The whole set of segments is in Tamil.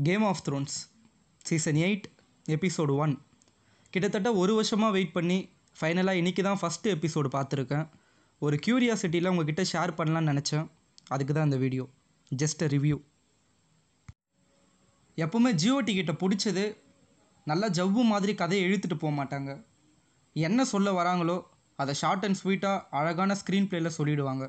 Game of thrones season 8 episode 1 கிட்டத்தட்ட ஒரு வருஷமாக வெயிட் பண்ணி ஃபைனலாக இன்றைக்கி தான் ஃபஸ்ட்டு எபிசோடு பார்த்துருக்கேன். ஒரு க்யூரியாசிட்டியில் உங்ககிட்ட ஷேர் பண்ணலான்னு நினச்சேன். அதுக்கு தான் இந்த வீடியோ, ஜஸ்ட் அ ரிவ்யூ. எப்போவுமே ஜிஓடி கிட்ட பிடிச்சது நல்லா ஜவ்வு மாதிரி கதையை இழுத்துட்டு போக மாட்டாங்க. என்ன சொல்ல வராங்களோ அதை ஷார்ட் அண்ட் ஸ்வீட்டாக அழகான ஸ்க்ரீன் பிளேயில் சொல்லிவிடுவாங்க.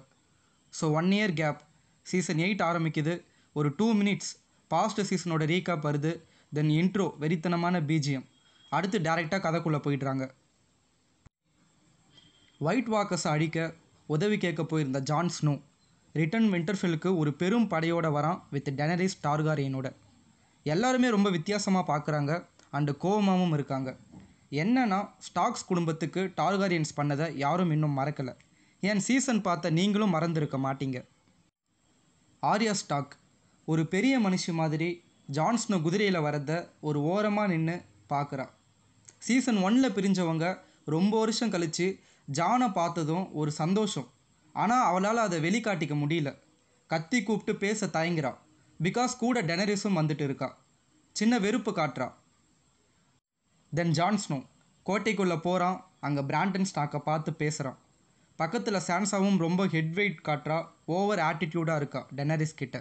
ஸோ 1 இயர் கேப், சீசன் 8 ஆரம்பிக்குது. ஒரு 2 மினிட்ஸ் பாஸ்ட் சீசனோட ரீகாப் வருது. தென் இன்ட்ரோ, வெறித்தனமான பிஜிஎம். அடுத்து டேரெக்டாக கதைக்குள்ளே போயிடுறாங்க. ஒயிட் வாக்கர்ஸை அழிக்க உதவி கேட்க போயிருந்த ஜான் ஸ்னோ ரிட்டன் விண்டர்ஃபெல்லுக்கு ஒரு பெரும் படையோட வரான் வித் டெனரிஸ் டார்காரியனோட. எல்லாருமே ரொம்ப வித்தியாசமாக பார்க்குறாங்க அண்டு கோவமாகவும் இருக்காங்க. என்னன்னா, ஸ்டாக்ஸ் குடும்பத்துக்கு டார்காரியன்ஸ் பண்ணதை யாரும் இன்னும் மறக்கலை. ஏன் சீசன் பார்த்த நீங்களும் மறந்துருக்க மாட்டீங்க. ஆர்யா ஸ்டாக் ஒரு பெரிய மனுஷி மாதிரி ஜான் ஸ்னோ குதிரையில் வரத ஒரு ஓரமாக நின்று பார்க்குறா. சீசன் 1 பிரிஞ்சவங்க ரொம்ப வருஷம் கழித்து ஜானை பார்த்ததும் ஒரு சந்தோஷம். ஆனால் அவளால் அதை வெளிக்காட்டிக்க முடியல. கத்தி கூப்பிட்டு பேச தயங்குறா. பிகாஸ் கூட டெனரிஸும் வந்துட்டு இருக்கா. சின்ன வெறுப்பு காட்டுறா. தென் ஜான் ஸ்னோ கோட்டைக்குள்ளே போகிறான். அங்கே பிராண்டன் ஸ்டாக்கை பார்த்து பேசுகிறான். பக்கத்தில் சான்சாவும் ரொம்ப ஹெட் வெயிட் காட்டுறா. ஓவர் ஆட்டிடியூடாக இருக்கா டெனரிஸ் கிட்ட.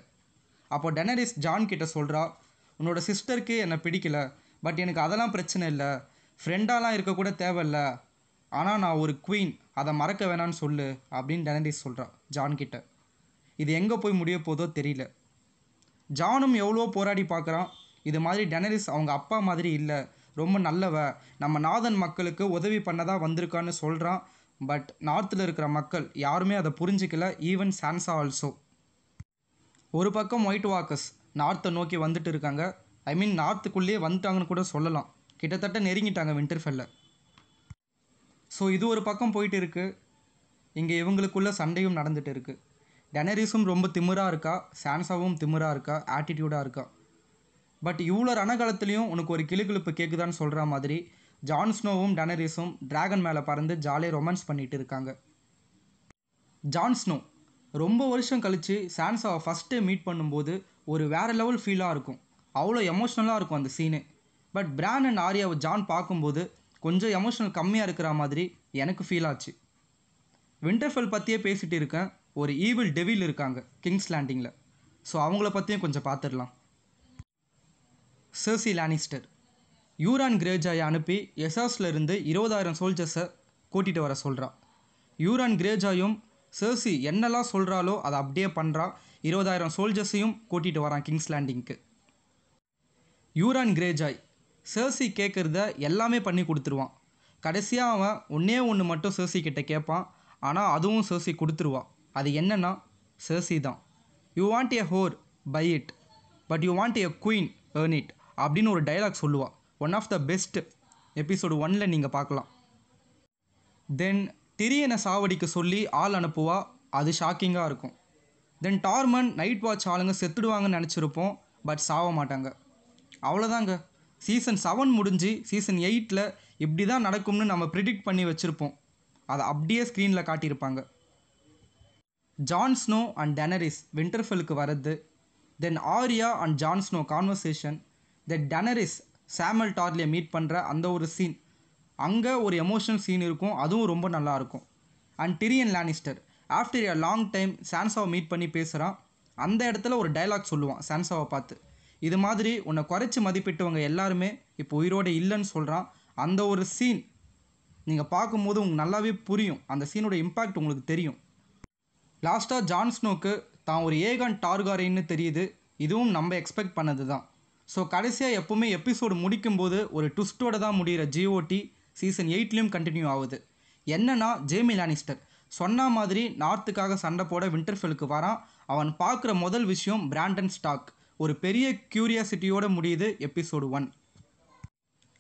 அப்போ டெனரிஸ் ஜான் கிட்ட சொல்கிறா, உன்னோட சிஸ்டருக்கு என்னை பிடிக்கல, பட் எனக்கு அதெல்லாம் பிரச்சனை இல்லை, ஃப்ரெண்டாலாம் இருக்கக்கூட தேவையில்ல, ஆனால் நான் ஒரு குவீன், அதை மறக்க வேணான்னு சொல்லு அப்படின்னு டெனரிஸ் சொல்கிறா ஜான் கிட்ட. இது எங்கே போய் முடிய போதோ தெரியல. ஜானும் எவ்வளோ போராடி பார்க்குறான். இது மாதிரி டெனரிஸ் அவங்க அப்பா மாதிரி இல்லை, ரொம்ப நல்லவ, நம்ம நாதன் மக்களுக்கு உதவி பண்ணதான் வந்திருக்கான்னு சொல்கிறான். பட் நார்த்தில் இருக்கிற மக்கள் யாருமே அதை புரிஞ்சிக்கல, ஈவன் சான்சா ஆல்சோ. ஒரு பக்கம் ஒயிட் வாக்கர்ஸ் நார்த்தை நோக்கி வந்துட்டு இருக்காங்க. ஐ மீன் நார்த்துக்குள்ளேயே வந்துட்டாங்கன்னு கூட சொல்லலாம். கிட்டத்தட்ட நெருங்கிட்டாங்க விண்டர்ஃபெல்ல. ஸோ இது ஒரு பக்கம் போயிட்டு இருக்குது. இங்கே இவங்களுக்குள்ள சண்டையும் நடந்துகிட்டு இருக்குது. டெனரிஸும் ரொம்ப திமிராக இருக்கா, சான்சாவும் திமிராக இருக்கா, ஆட்டிடியூடாக இருக்கா. பட் இவ்வளோ ரணகாலத்துலேயும் உனக்கு ஒரு கிளுகிழுப்பு கேட்குதான்னு சொல்கிற மாதிரி ஜான் ஸ்னோவும் டெனரிஸும் டிராகன் மேலே பறந்து ஜாலியாக ரொமான்ஸ் பண்ணிகிட்டு இருக்காங்க. ஜான் ஸ்னோ ரொம்ப வருஷம் கழித்து சான்சாவை ஃபஸ்ட்டு மீட் பண்ணும்போது ஒரு வேறு லெவல் ஃபீலாக இருக்கும். அவ்வளோ எமோஷ்னலாக இருக்கும் அந்த சீனு. பட் பிரான் அண்ட் ஆர்யாவை ஜான் பார்க்கும்போது கொஞ்சம் எமோஷ்னல் கம்மியாக இருக்கிற மாதிரி எனக்கு ஃபீல் ஆச்சு. விண்டர்ஃபெல் பற்றியே பேசிகிட்டு இருக்கேன். ஒரு ஈவில் டெவில் இருக்காங்க கிங்ஸ் லேண்டிங்கில். ஸோ அவங்கள பற்றியும் கொஞ்சம் பார்த்துடலாம். சர்சி லானிஸ்டர் யூரான் கிரேஜாயை அனுப்பி எசாஸ்லேருந்து 20,000 சோல்ஜர்ஸை கூட்டிகிட்டு வர சொல்கிறா. யூரான் கிரேஜாயும் சர்சி என்னெல்லாம் சொல்கிறாலோ அதை அப்படியே பண்ணுறா. 20,000 சோல்ஜர்ஸையும் கூட்டிகிட்டு வரான் கிங்ஸ் லேண்டிங்க்கு. யூரான் கிரேஜாய் சர்சி கேட்குறத எல்லாமே பண்ணி கொடுத்துருவான். கடைசியாக அவன் ஒன்று மட்டும் சர்சி கிட்ட கேட்பான். ஆனால் அதுவும் சர்சி கொடுத்துருவா. அது என்னன்னா, சர்சி தான். You want a whore, buy it, but you want a queen, earn it அப்படின்னு ஒரு டைலாக் சொல்லுவாள். One of the best episode 1 நீங்கள் பார்க்கலாம். தென் டிரியனை சாவடிக்க சொல்லி ஆள் அனுப்புவா. அது ஷாக்கிங்காக இருக்கும். தென் டார்மன் நைட் வாட்ச் ஆளுங்க செத்துடுவாங்கன்னு நினச்சிருப்போம். பட் சாவ மாட்டாங்க. அவ்வளோதாங்க. சீசன் 7 முடிஞ்சு சீசன் 8 இப்படி தான் நடக்கும்னு நம்ம ப்ரிடிக்ட் பண்ணி வச்சுருப்போம். அதை அப்படியே ஸ்க்ரீனில் காட்டியிருப்பாங்க. ஜான் ஸ்னோ அண்ட் டெனரிஸ் விண்டர்ஃபெல்லுக்கு வரது. Then Arya and Jon Snow conversation. Then Daenerys Samwell டார்லியை மீட் பண்ணுற அந்த ஒரு சீன், அங்கே ஒரு எமோஷனல் சீன் இருக்கும். அதுவும் ரொம்ப நல்லாயிருக்கும். And Tyrion Lannister after a long time சான்சாவை மீட் பண்ணி பேசுகிறான். அந்த இடத்துல ஒரு டைலாக் சொல்லுவான் சான்சாவை பார்த்து, இது மாதிரி உன்னை குறைச்சி மதிப்பிட்டவங்க எல்லாருமே இப்போ உயிரோடு இல்லைன்னு சொல்கிறான். அந்த ஒரு சீன் நீங்கள் பார்க்கும்போது உங்களுக்கு நல்லாவே புரியும். அந்த சீனோட இம்பேக்ட் உங்களுக்கு தெரியும். லாஸ்ட்டாக ஜான் ஸ்னோக்கு தான் ஒரு ஏகான் டார்காரியன்னு தெரியுது. இதுவும் நம்ம எக்ஸ்பெக்ட் பண்ணது தான். ஸோ கடைசியாக எப்போவுமே எபிசோடு முடிக்கும்போது ஒரு ட்விஸ்ட்டோடு தான் முடிகிற ஜிஓடி சீசன் 8 கண்டினியூ ஆகுது. என்னன்னா, ஜேமி லானிஸ்டர் சொன்ன மாதிரி நார்த்துக்காக சண்டை போட விண்டர்ஃபெல்லுக்கு வரான். அவன் பார்க்குற முதல் விஷயம் பிராண்டன் ஸ்டாக். ஒரு பெரிய க்யூரியாசிட்டியோடு முடியுது எபிசோடு 1.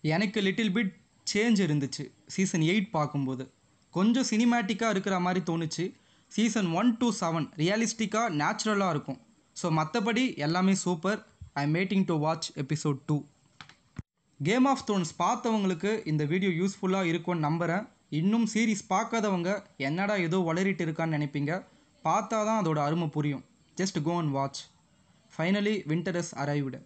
எனக்கு லிட்டில் பிட் சேஞ்ச் இருந்துச்சு சீசன் 8 பார்க்கும்போது. கொஞ்சம் சினிமேட்டிக்காக இருக்கிற மாதிரி தோணுச்சு. சீசன் 1 to 7 ரியலிஸ்டிக்காக நேச்சுரலாக இருக்கும். ஸோ மற்றபடி எல்லாமே super. I am waiting to watch episode 2. Game of Thrones பார்த்தவங்களுக்கு இந்த வீடியோ யூஸ்ஃபுல்லாக இருக்கும்னு நம்புகிறேன். இன்னும் சீரீஸ் பார்க்காதவங்க என்னடா ஏதோ வளரிட்டு இருக்கான்னு நினைப்பீங்க. பார்த்தா தான் அதோட அருமை புரியும். Just go and watch. Finally winter is arrived.